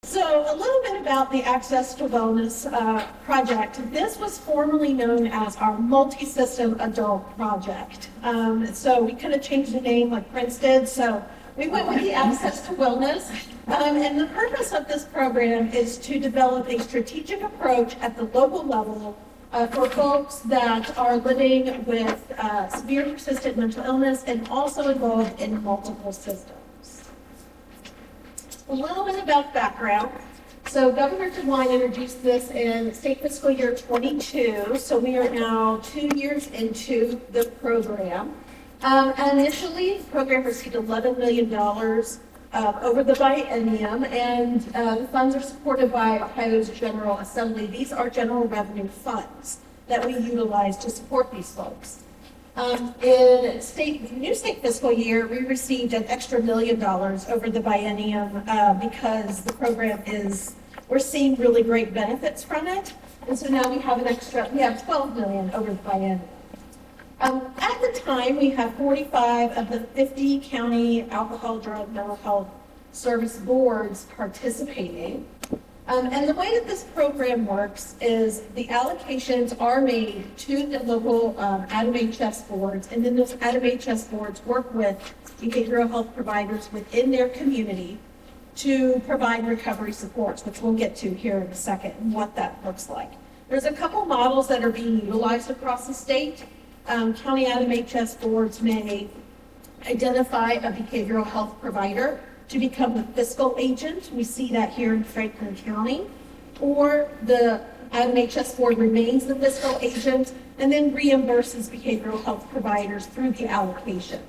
So a little bit about the Access to Wellness project. This was formerly known as our multi-system adult project. So we kind of changed the name like Prince did. So we went with the Access to Wellness. And the purpose of this program is to develop a strategic approach at the local level for folks that are living with severe persistent mental illness and also involved in multiple systems. A little bit about background. So Governor DeWine introduced this in state fiscal year 22. So we are now 2 years into the program. And initially, the program received $11 million over the biennium, and the funds are supported by Ohio's General Assembly. These are general revenue funds that we utilize to support these folks. In the new state fiscal year, we received an extra $1 million over the biennium because the program we're seeing really great benefits from it. And so now we have $12 million over the biennium. At the time, we have 45 of the 50 county alcohol, drug, mental health service boards participating. And the way that this program works is the allocations are made to the local ADAM-HS boards, and then those ADAM-HS boards work with behavioral health providers within their community to provide recovery supports, which we'll get to here in a second, and what that looks like. There's a couple models that are being utilized across the state. County ADAM-HS boards may identify a behavioral health provider to become the fiscal agent. We see that here in Franklin County. Or the ADAM-HS board remains the fiscal agent and then reimburses behavioral health providers through the allocation.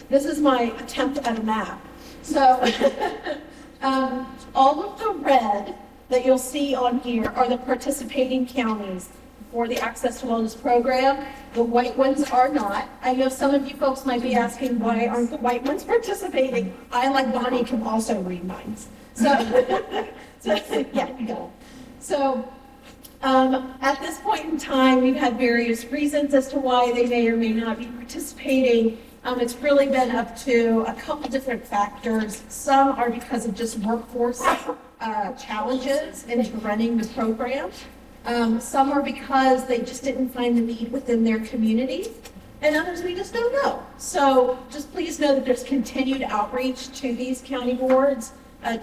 This is my attempt at a map. So all of the red that you'll see on here are the participating counties for the Access to Wellness program. The white ones are not. I know some of you folks might be asking, why aren't the white ones participating? I, like Bonnie, can also read minds. So, yeah, you go. So, at this point in time, we've had various reasons as to why they may or may not be participating. It's really been up to a couple different factors. Some are because of just workforce challenges into running the program. Some are because they just didn't find the need within their community, and others we just don't know. So just please know that there's continued outreach to these county boards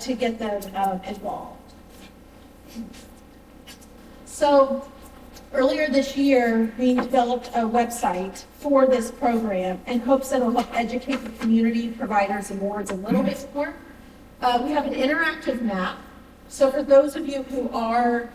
to get them involved. So earlier this year, we developed a website for this program in hopes that it'll help educate the community, providers, and boards a little bit more. We have an interactive map. So for those of you who are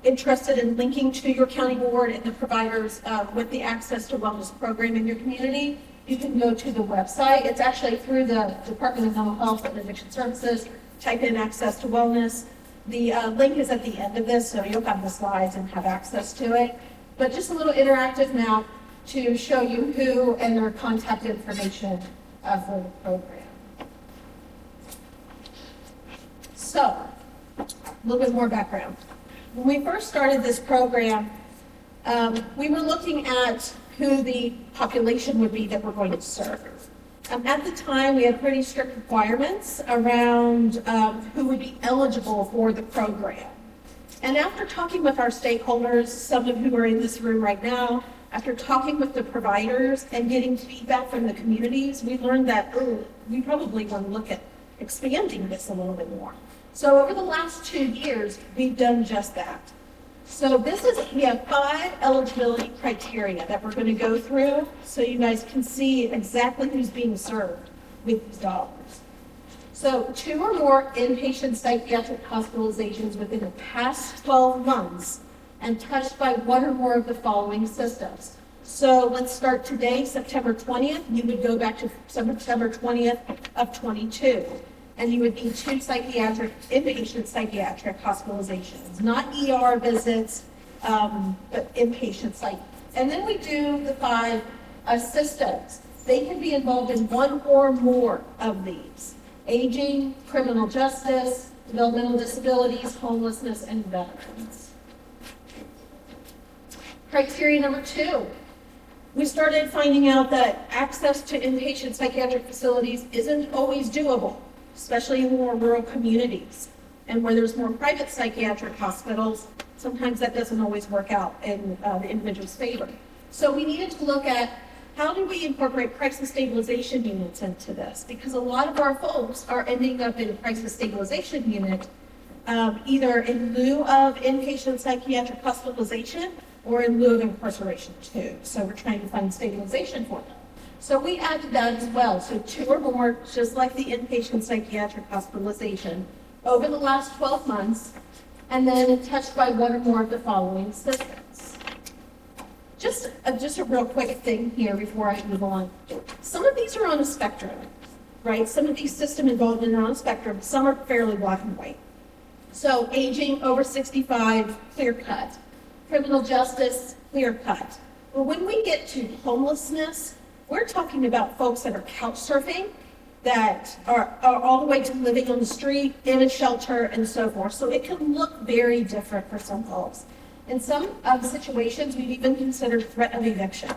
interested in linking to your county board and the providers with the Access to Wellness program in your community, you can go to the website. It's actually through the Department of Mental Health and Addiction Services. Type in Access to Wellness. The link is at the end of this, so you'll have the slides and have access to it. But just a little interactive map to show you who and their contact information for the program. So, a little bit more background. When we first started this program, we were looking at who the population would be that we're going to serve. At the time, we had pretty strict requirements around who would be eligible for the program. And after talking with our stakeholders, some of who are in this room right now, after talking with the providers and getting feedback from the communities, we learned that we probably want to look at expanding this a little bit more. So over the last 2 years, we've done just that. So we have 5 eligibility criteria that we're going to go through so you guys can see exactly who's being served with these dollars. So 2 or more inpatient psychiatric hospitalizations within the past 12 months and touched by 1 or more of the following systems. So let's start today, September 20th. You would go back to September 20th of 22. And you would need 2 inpatient psychiatric hospitalizations, not ER visits, but inpatient psych. And then we do the 5 systems. They can be involved in 1 or more of these: aging, criminal justice, developmental disabilities, homelessness, and veterans. Criteria number 2. We started finding out that access to inpatient psychiatric facilities isn't always doable, especially in more rural communities. And where there's more private psychiatric hospitals, sometimes that doesn't always work out in the individual's favor. So we needed to look at how do we incorporate crisis stabilization units into this? Because a lot of our folks are ending up in a crisis stabilization unit, either in lieu of inpatient psychiatric hospitalization or in lieu of incarceration too. So we're trying to find stabilization for them. So we added that as well. So 2 or more, just like the inpatient psychiatric hospitalization, over the last 12 months, and then touched by 1 or more of the following systems. Just a real quick thing here before I move on. Some of these are on a spectrum, right? Some of these system involvement are on a spectrum. Some are fairly black and white. So aging, over 65, clear cut. Criminal justice, clear cut. But when we get to homelessness, we're talking about folks that are couch surfing, that are all the way to living on the street, in a shelter, and so forth. So it can look very different for some folks. In some situations, we've even considered threat of eviction.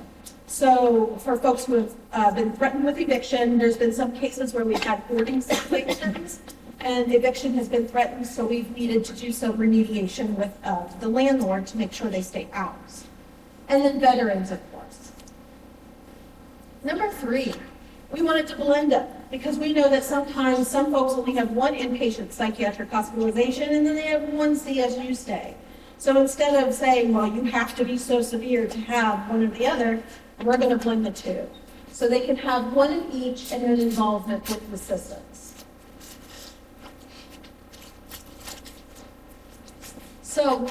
So for folks who have been threatened with eviction, there's been some cases where we've had hoarding situations, and eviction has been threatened, so we've needed to do some remediation with the landlord to make sure they stay housed. And then veterans, of course. Number 3, we wanted to blend up, because we know that sometimes some folks only have 1 inpatient psychiatric hospitalization and then they have 1 CSU stay. So instead of saying, well, you have to be so severe to have one or the other, we're going to blend the 2. So they can have 1 in each and then involvement with the systems. So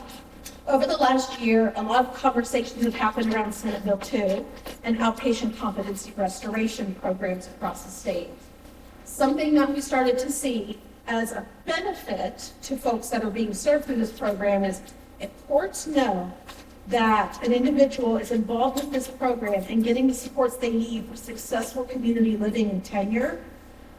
over the last year, a lot of conversations have happened around Senate Bill 2 and outpatient competency restoration programs across the state. Something that we started to see as a benefit to folks that are being served through this program is if courts know that an individual is involved with this program and getting the supports they need for successful community living and tenure,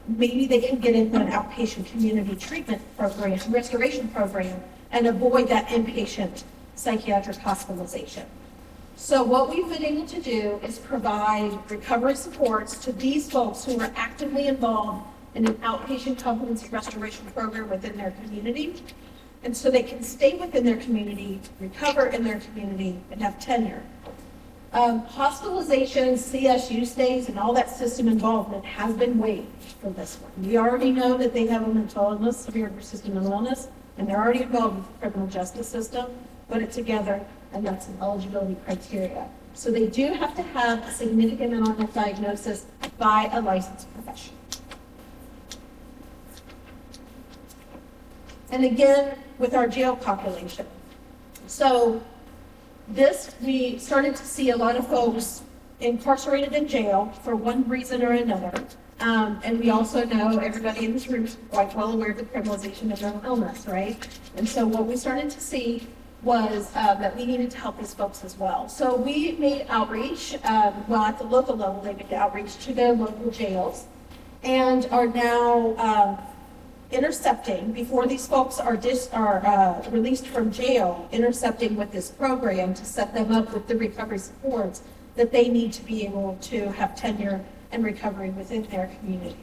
maybe they can get into an outpatient community treatment program, restoration program, and avoid that inpatient psychiatric hospitalization. So what we've been able to do is provide recovery supports to these folks who are actively involved in an outpatient competency restoration program within their community. And so they can stay within their community, recover in their community, and have tenure. Hospitalizations, CSU stays, and all that system involvement has been waived for this one. We already know that they have a mental illness, severe or persistent mental illness, and they're already involved with the criminal justice system. Put it together, and that's an eligibility criteria. So they do have to have a significant mental health diagnosis by a licensed professional. And again, with our jail population. So this, we started to see a lot of folks incarcerated in jail for one reason or another. And we also know everybody in this room is quite well aware of the criminalization of mental illness, right? And so what we started to see was that we needed to help these folks as well. So we made outreach, well, at the local level, they made outreach to their local jails and are now intercepting, before these folks are released from jail, intercepting with this program to set them up with the recovery supports that they need to be able to have tenure and recovery within their community.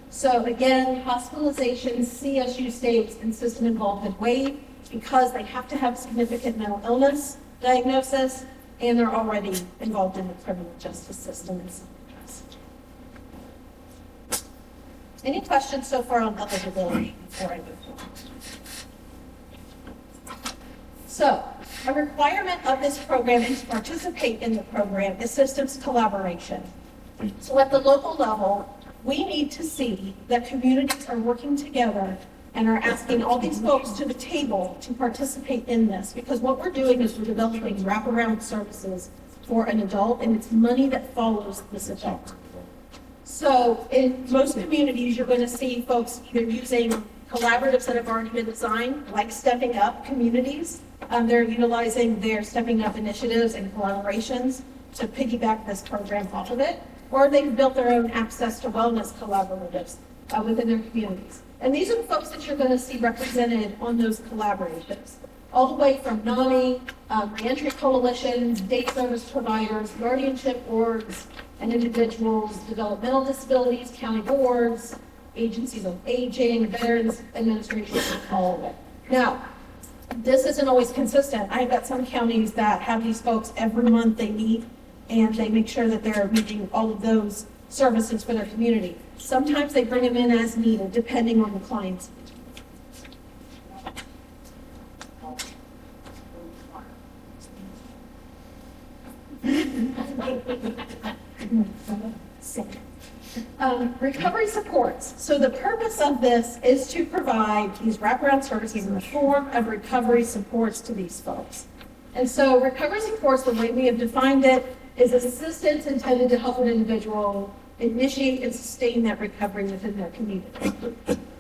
So again, hospitalizations, CSU stays, and system involvement waived because they have to have significant mental illness diagnosis and they're already involved in the criminal justice system in some ways. Any questions so far on eligibility before I move on? So, a requirement of this program and to participate in the program is systems collaboration. So at the local level, we need to see that communities are working together and are asking all these folks to the table to participate in this, because what we're doing is we're developing wraparound services for an adult, and it's money that follows this adult. So in most communities, you're going to see folks either using collaboratives that have already been designed, like Stepping Up communities. They're utilizing their Stepping Up initiatives and collaborations to piggyback this program off of it, or they've built their own access to wellness collaboratives within their communities. And these are the folks that you're going to see represented on those collaborations. all the way from NAMI, reentry coalitions, day service providers, guardianship boards, and individuals, developmental disabilities, county boards, agencies of aging, veterans administration, all of it. Now, this isn't always consistent. I've got some counties that have these folks every month they meet and they make sure that they're meeting all of those services for their community. Sometimes they bring them in as needed, depending on the client's recovery supports. So the purpose of this is to provide these wraparound services in the form of recovery supports to these folks. And so recovery supports, the way we have defined it, is assistance intended to help an individual initiate and sustain that recovery within their community.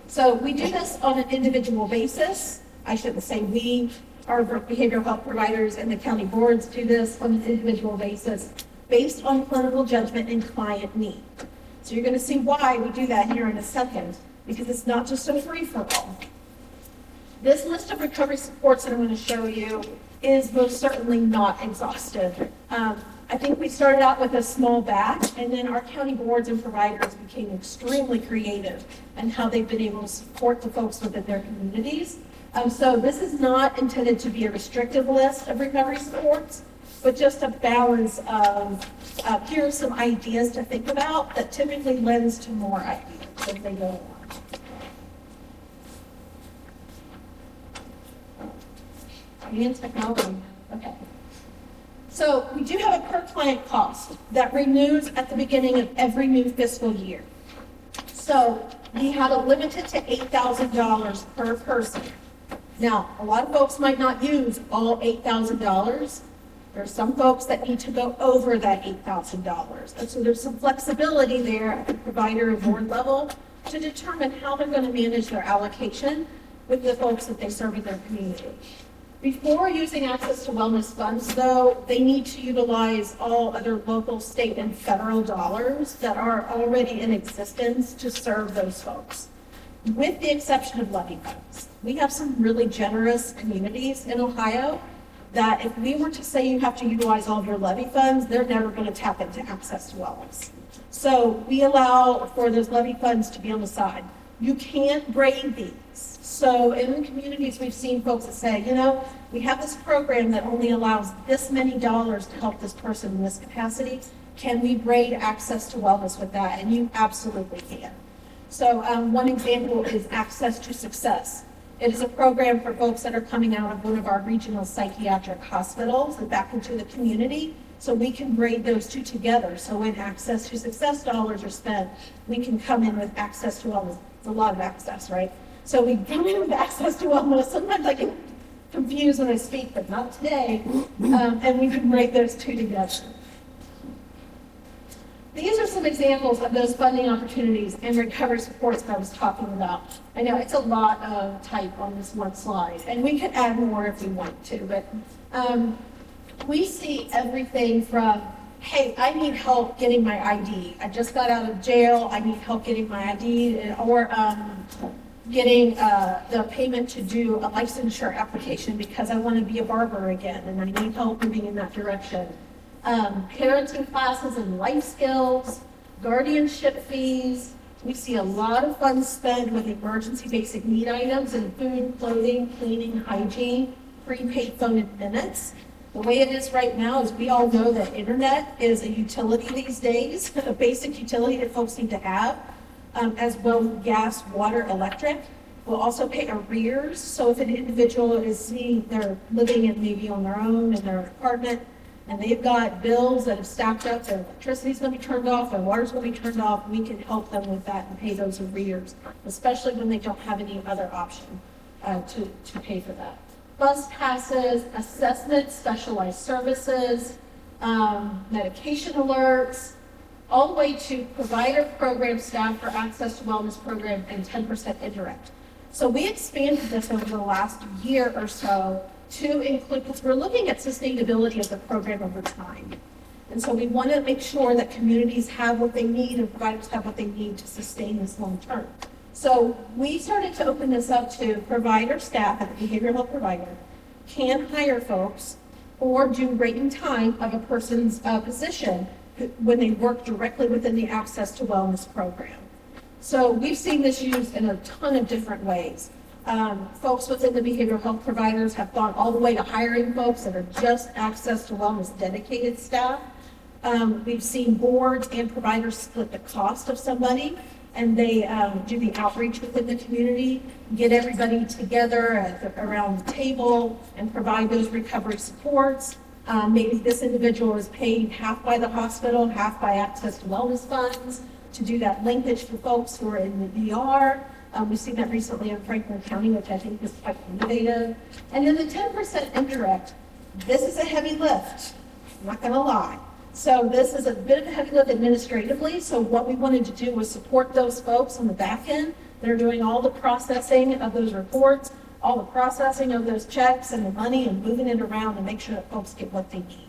So we do this on an individual basis. I shouldn't say we, our behavioral health providers and the county boards do this on an individual basis based on clinical judgment and client need. So you're going to see why we do that here in a second, because it's not just a free-for-all. This list of recovery supports that I'm going to show you is most certainly not exhaustive. I think we started out with a small batch, and then our county boards and providers became extremely creative in how they've been able to support the folks within their communities. So this is not intended to be a restrictive list of recovery supports, but just a balance of here are some ideas to think about that typically lends to more ideas as they go along. And technology. Okay. So we do have a per client cost that renews at the beginning of every new fiscal year. So we have it limited to $8,000 per person. Now, a lot of folks might not use all $8,000. There's some folks that need to go over that $8,000. And so there's some flexibility there at the provider and board level to determine how they're going to manage their allocation with the folks that they serve in their community. Before using access to wellness funds, though, they need to utilize all other local, state, and federal dollars that are already in existence to serve those folks, with the exception of levy funds. We have some really generous communities in Ohio that if we were to say you have to utilize all of your levy funds, they're never going to tap into access to wellness. So we allow for those levy funds to be on the side. You can't braid these. So in the communities, we've seen folks that say, you know, we have this program that only allows this many dollars to help this person in this capacity. Can we braid access to wellness with that? And you absolutely can. So one example is Access to Success. It is a program for folks that are coming out of one of our regional psychiatric hospitals and back into the community. So we can braid those two together. So when Access to Success dollars are spent, we can come in with access to wellness. It's a lot of access, right? So we come in with access to wellness. Sometimes I get confused when I speak, but not today. And we can braid those two together. These are some examples of those funding opportunities and recovery supports that I was talking about. I know it's a lot of type on this one slide, and we could add more if we want to, but we see everything from, hey, I need help getting my ID. I just got out of jail. I need help getting my ID, or getting the payment to do a licensure application because I want to be a barber again, and I need help moving in that direction. Parenting classes and life skills, guardianship fees. We see a lot of funds spent with emergency basic need items and food, clothing, cleaning, hygiene, prepaid phone and minutes. The way it is right now is we all know that internet is a utility these days, a basic utility that folks need to have, as well as gas, water, electric. We'll also pay arrears. So if an individual is seeing they're living in maybe on their own in their apartment, and they've got bills that have stacked up, their electricity's going to be turned off, their water's going to be turned off, we can help them with that and pay those arrears, especially when they don't have any other option to pay for that. Bus passes, assessments, specialized services, medication alerts, all the way to provider program staff for access to wellness program and 10% indirect. So we expanded this over the last year or so to include, because we're looking at sustainability of the program over time. And so we want to make sure that communities have what they need and providers have what they need to sustain this long term. So we started to open this up to provider staff at the behavioral health provider can hire folks or do rate and time of a person's position when they work directly within the Access to Wellness program. So we've seen this used in a ton of different ways. Folks within the behavioral health providers have gone all the way to hiring folks that are just Access to Wellness dedicated staff. We've seen boards and providers split the cost of somebody, and they do the outreach within the community, get everybody together around the table and provide those recovery supports. Maybe this individual is paid half by the hospital, half by Access to Wellness funds to do that linkage for folks who are in the ER. We've seen that recently in Franklin County, which I think is quite innovative. And then the 10% indirect, this is a heavy lift, I'm not gonna lie. So this is a bit of a heavy lift administratively, so what we wanted to do was support those folks on the back end that are doing all the processing of those reports, all the processing of those checks and the money and moving it around and make sure that folks get what they need.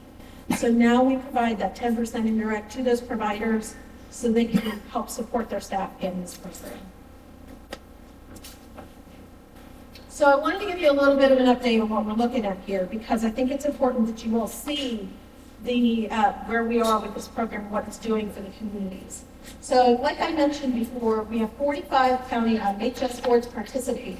So now we provide that 10% indirect to those providers so they can help support their staff in this program. So I wanted to give you a little bit of an update on what we're looking at here, because I think it's important that you all see the where we are with this program, what it's doing for the communities. So like I mentioned before, we have 45 county HS boards participating.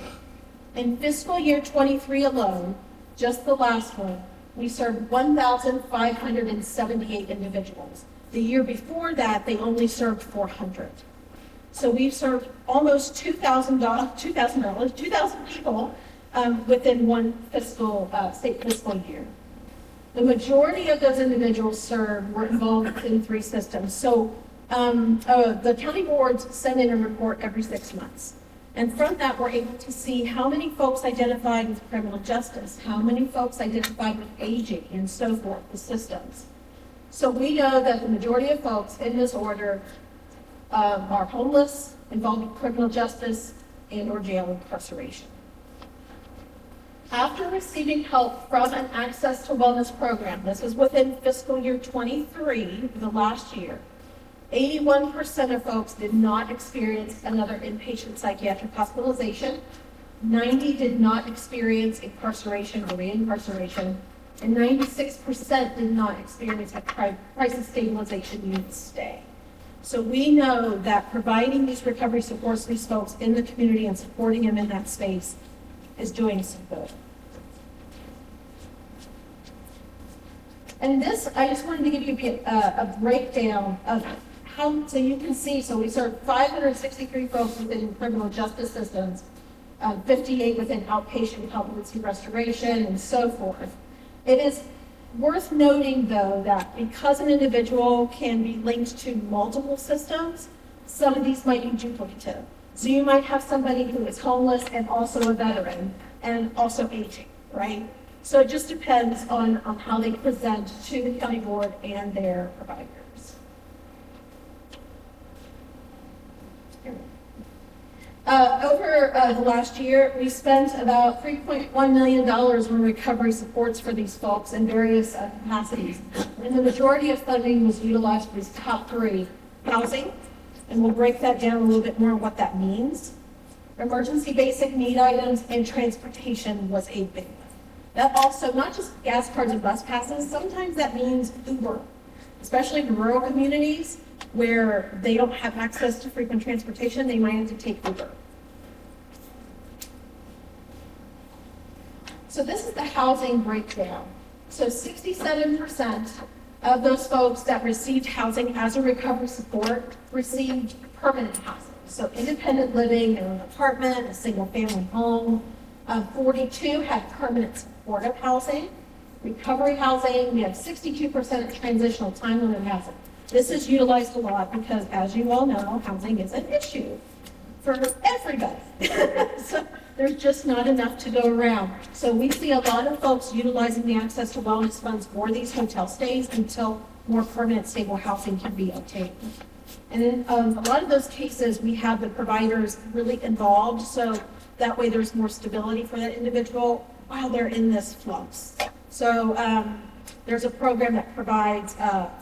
In fiscal year 23 alone, just the last one, we served 1,578 individuals. The year before that, they only served 400. So we've served almost 2,000 people within one state fiscal year. The majority of those individuals served were involved in 3 systems. So the county boards send in a report every 6 months. And from that, we're able to see how many folks identified with criminal justice, how many folks identified with aging, and so forth, the systems. So we know that the majority of folks in this order are homeless, involved in criminal justice, and or jail incarceration. After receiving help from an Access to Wellness program, this is within fiscal year 23, the last year, 81% of folks did not experience another inpatient psychiatric hospitalization, 90 did not experience incarceration or reincarceration, and 96% did not experience a crisis stabilization unit stay. So we know that providing these recovery supports to these folks in the community and supporting them in that space is doing some good. And this, I just wanted to give you a breakdown of how, so you can see, so we served 563 folks within criminal justice systems, 58 within outpatient competency restoration, and so forth. It is worth noting, though, that because an individual can be linked to multiple systems, some of these might be duplicative. So you might have somebody who is homeless and also a veteran and also aging, right? So it just depends on how they present to the county board and their providers. Over the last year, we spent about $3.1 million on recovery supports for these folks in various capacities. And the majority of funding was utilized for these top 3: housing, and we'll break that down a little bit more on what that means. Emergency basic need items and transportation was a big one. That also, not just gas cards and bus passes, sometimes that means Uber, especially in rural communities where they don't have access to frequent transportation, they might have to take Uber. So this is the housing breakdown. So 67% of those folks that received housing as a recovery support received permanent housing. So independent living in an apartment, a single family home. 42 had permanent supportive housing. Recovery housing, we have 62% transitional time limit housing. This is utilized a lot because, as you all know, housing is an issue for everybody. So there's just not enough to go around. So we see a lot of folks utilizing the Access to Wellness funds for these hotel stays until more permanent stable housing can be obtained. And in a lot of those cases, we have the providers really involved, so that way there's more stability for that individual while they're in this flux. So there's a program that provides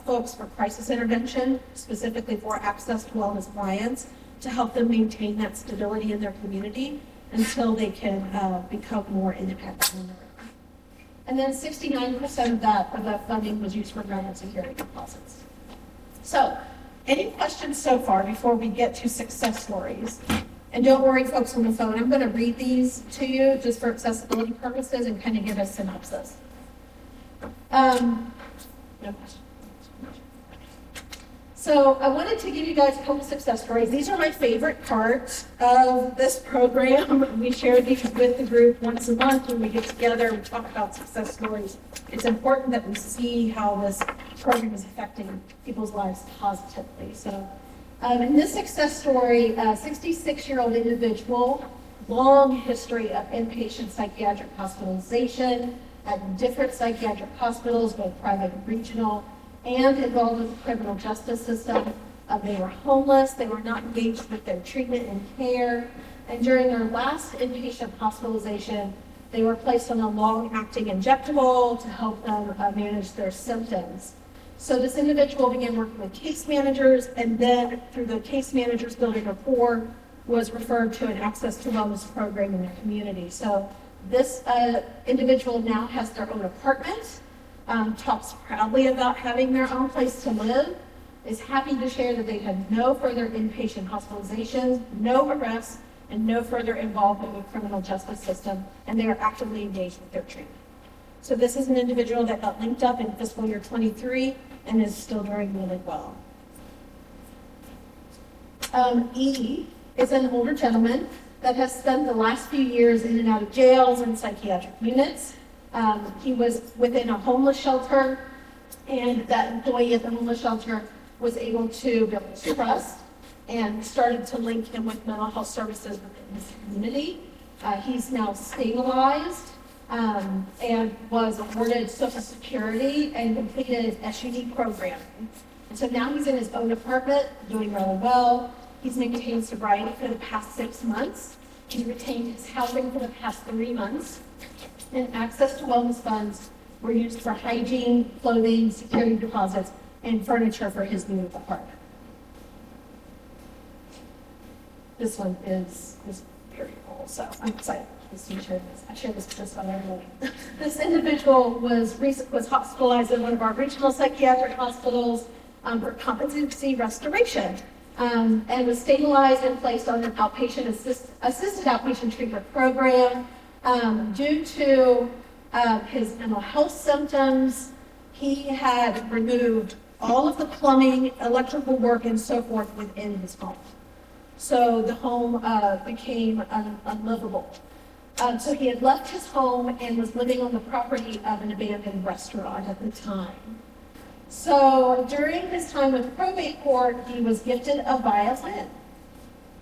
folks for crisis intervention, specifically for Access to Wellness clients, to help them maintain that stability in their community until they can become more independent on their own. And then 69% of that funding was used for government security deposits. So, any questions so far before we get to success stories? And don't worry, folks on the phone, I'm going to read these to you just for accessibility purposes and kind of give a synopsis. No question. So I wanted to give you guys a couple success stories. These are my favorite parts of this program. We share these with the group once a month when we get together. We talk about success stories. It's important that we see how this program is affecting people's lives positively. So in this success story, a 66-year-old individual, long history of inpatient psychiatric hospitalization at different psychiatric hospitals, both private and regional, and involved with the criminal justice system. They were homeless, they were not engaged with their treatment and care, and during their last inpatient hospitalization, they were placed on a long-acting injectable to help them manage their symptoms. So this individual began working with case managers, and then through the case managers building rapport, was referred to an Access to Wellness program in their community. So this individual now has their own apartment, talks proudly about having their own place to live, is happy to share that they had no further inpatient hospitalizations, no arrests, and no further involvement with the criminal justice system, and they are actively engaged with their treatment. So this is an individual that got linked up in fiscal year 23 and is still doing really well. E is an older gentleman that has spent the last few years in and out of jails and psychiatric units. He was within a homeless shelter, and that employee at the homeless shelter was able to build trust and started to link him with mental health services within his community. He's now stabilized and was awarded Social Security and completed SUD programming. And so now he's in his own apartment, doing really well. He's maintained sobriety for the past 6 months. He's retained his housing for the past 3 months. And Access to Wellness funds were used for hygiene, clothing, security deposits, and furniture for his new apartment. This one is very cool, so I'm excited to share this. I share this with just about everybody. This individual was hospitalized in one of our regional psychiatric hospitals for competency restoration, and was stabilized and placed on an assisted outpatient treatment program. Due to his mental health symptoms, he had removed all of the plumbing, electrical work, and so forth within his home. So the home became unlivable. So he had left his home and was living on the property of an abandoned restaurant at the time. So during his time with probate court, he was gifted a violin.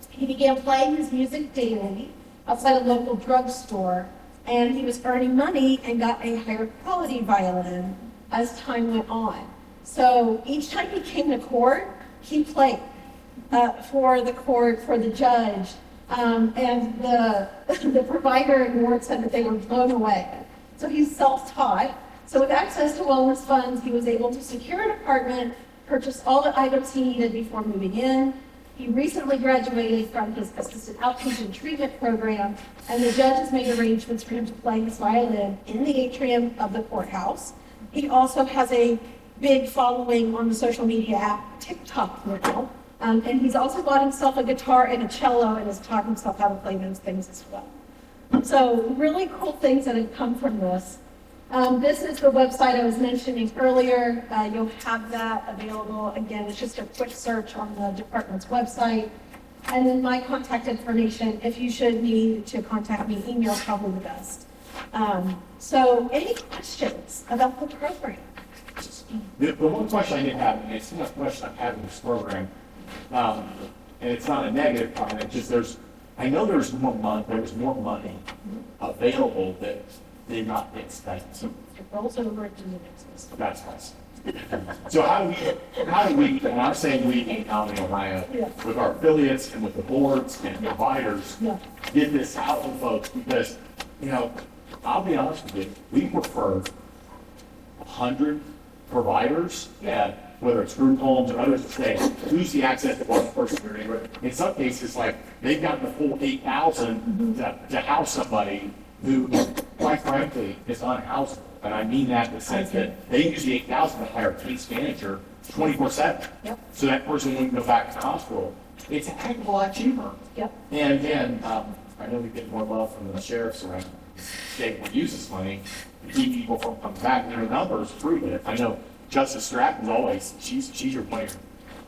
He began playing his music daily outside a local drugstore, and he was earning money and got a higher quality violin as time went on. So each time he came to court, he played for the court, for the judge, and the provider and ward said that they were blown away. So he's self-taught. So with Access to Wellness funds, he was able to secure an apartment, purchase all the items he needed before moving in. He recently graduated from his assisted outpatient treatment program, and the judge has made arrangements for him to play his violin in the atrium of the courthouse. He also has a big following on the social media app TikTok now, and he's also bought himself a guitar and a cello and has taught himself how to play those things as well. So really cool things that have come from this. This is the website I was mentioning earlier. You'll have that available. Again, it's just a quick search on the department's website. And then my contact information, if you should need to contact me, email is probably the best. So any questions about the program? The one question I did have, and it's not a question I've had in this program, and it's not a negative comment, it's just I know there was more money available that did not get spent. It rolls over into the next. That's nice. So how do we, and I'm saying we in County Ohio, with our affiliates and with the boards and providers, get this out to folks? Because, I'll be honest with you, we prefer 100 providers, whether it's group homes or others, to say, who's the access to one person? In some cases, like, they've got the full 8,000 to house somebody, who, quite frankly, is unhousable. And I mean that in the sense that they use the 8,000 to hire a case manager 24/7. Yep. So that person wouldn't go back to the hospital. It's a heck of a lot cheaper. Yep. And again, I know we get more love from the sheriffs around the state will use this money to keep people from coming back. And their numbers prove it. I know Justice Stratton's always, she's your player.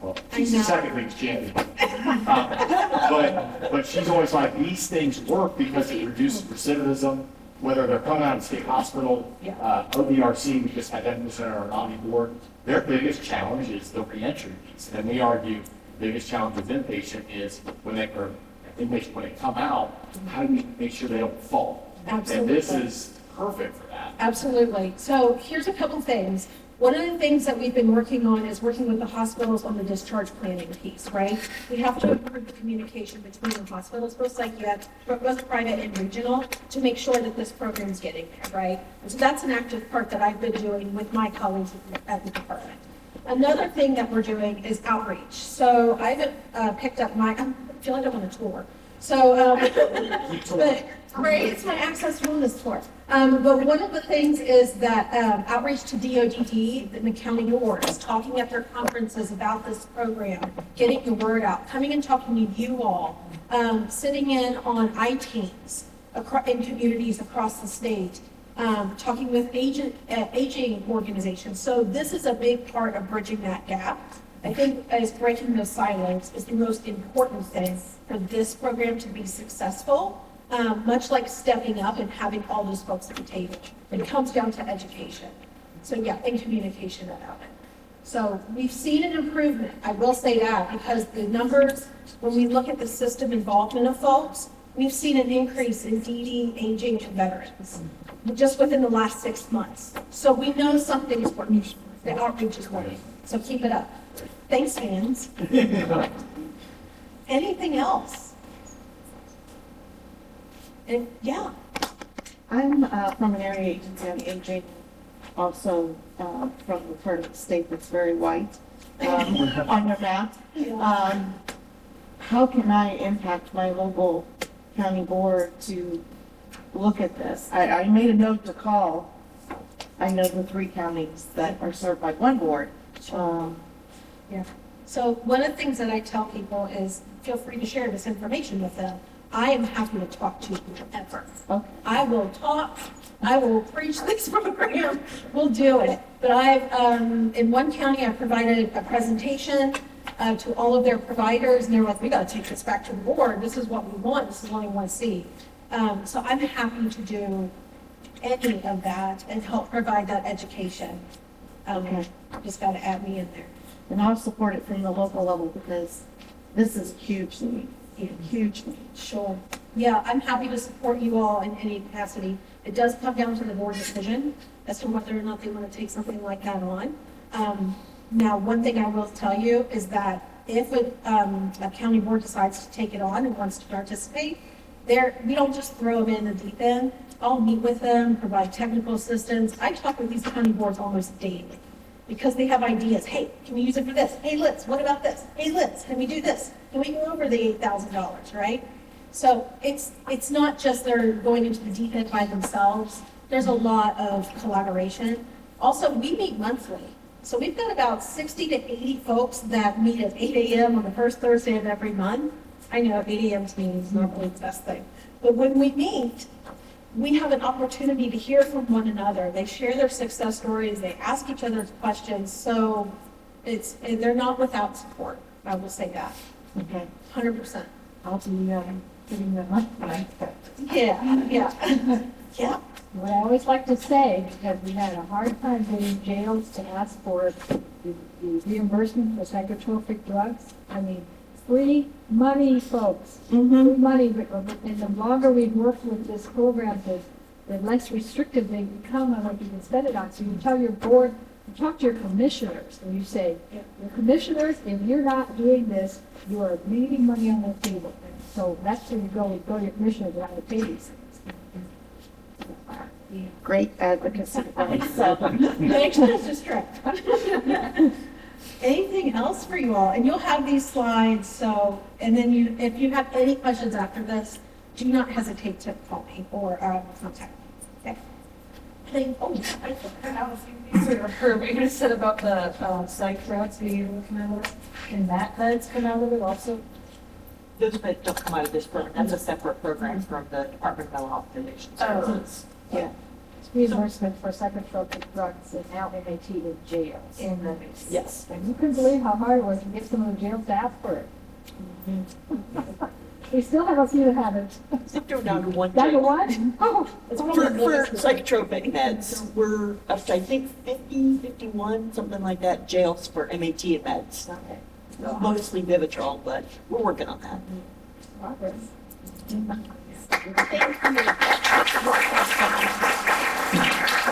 Well, she's the second biggest champion. But she's always like, these things work because it reduces recidivism, whether they're coming out of the state hospital, OBRC, we just had them on our OMNI board. Their biggest challenge is the reentry piece. And we argue the biggest challenge with inpatient is when they come out, how do we make sure they don't fall? Absolutely. And this is perfect for that. Absolutely. So here's a couple things. One of the things that we've been working on is working with the hospitals on the discharge planning piece, right? We have to improve the communication between the hospitals, both psychiatric, both private and regional, to make sure that this program is getting there, right? And so that's an active part that I've been doing with my colleagues at the department. Another thing that we're doing is outreach. So I've picked up I feel like I'm on a tour. So, but, right, it's my Access Wellness tour. But one of the things is that outreach to DODD, the county boards, talking at their conferences about this program, getting the word out, coming and talking to you all, sitting in on I-teams in communities across the state, talking with aging organizations. So this is a big part of bridging that gap. I think as breaking those silos is the most important thing for this program to be successful. Much like stepping up and having all those folks at the table. It comes down to education. So yeah, and communication about it. So we've seen an improvement, I will say that, because the numbers, when we look at the system involvement of folks, we've seen an increase in DD, aging, and veterans, just within the last 6 months. So we know something's working. The outreach is working. So keep it up. Thanks, fans. Anything else? And yeah. I'm from an area agency on aging, also from the part of the state that's very white on your map. How can I impact my local county board to look at this? I made a note to call. I know the 3 counties that are served by one board. Yeah. So one of the things that I tell people is feel free to share this information with them. I am happy to talk to you whoever. Okay. I will talk. I will preach this program. We'll do it. But I've, in one county, I provided a presentation to all of their providers, and they're like, we got to take this back to the board. This is what we want. This is what we want to see. So I'm happy to do any of that and help provide that education. Okay. Just got to add me in there. And I'll support it from the local level because this is huge need. Huge need. Sure. Yeah, I'm happy to support you all in any capacity. It does come down to the board decision as to whether or not they want to take something like that on. Now, one thing I will tell you is that if a county board decides to take it on and wants to participate, we don't just throw them in the deep end. I'll meet with them, provide technical assistance. I talk with these county boards almost daily because they have ideas. Hey, can we use it for this? Hey, Liz, what about this? Hey, Liz, can we do this? Can we go over the $8,000, right? So it's not just they're going into the deep end by themselves. There's a lot of collaboration. Also, we meet monthly. So we've got about 60 to 80 folks that meet at 8 a.m. on the first Thursday of every month. I know 8 a.m. to me is not really the best thing. But when we meet, we have an opportunity to hear from one another. They share their success stories. They ask each other questions. So they're not without support. I will say that. Okay. 100%. I'll be putting them up. Yeah, yeah. Yeah. What I always like to say, because we had a hard time getting jails to ask for the reimbursement for psychotropic drugs. I mean, free money, folks. Free money, and the longer we've worked with this program, the less restrictive they become on what you can spend it on. So you tell your board, you talk to your commissioners, and you say, your commissioners, if you're not doing this, you are leaving money on the table. And so that's where you go to your commissioners around the table. Great advocacy. Makes us distract. Anything else for you all? And you'll have these slides, so, and then if you have any questions after this, do not hesitate to call me or contact me. Okay. I forgot What you said about the psych routes being able to come out of it, can that meds come out of it also? Those meds don't come out of this program. That's a separate program from the Department of Mental Health Foundation. Services. Yeah. It's reimbursement for psychotropic drugs and now MAT in jails. In the, yes. And you couldn't believe how hard it was to get some of the jails to ask for it. We still have a few that haven't. I think they're down to one. Down to jail. one? Oh, It's For probably psychotropic meds, we're up to, I think, 50, 51, something like that, jails for MAT and meds. okay. Mostly Vivitrol, but we're working on that. Progress. Thank you.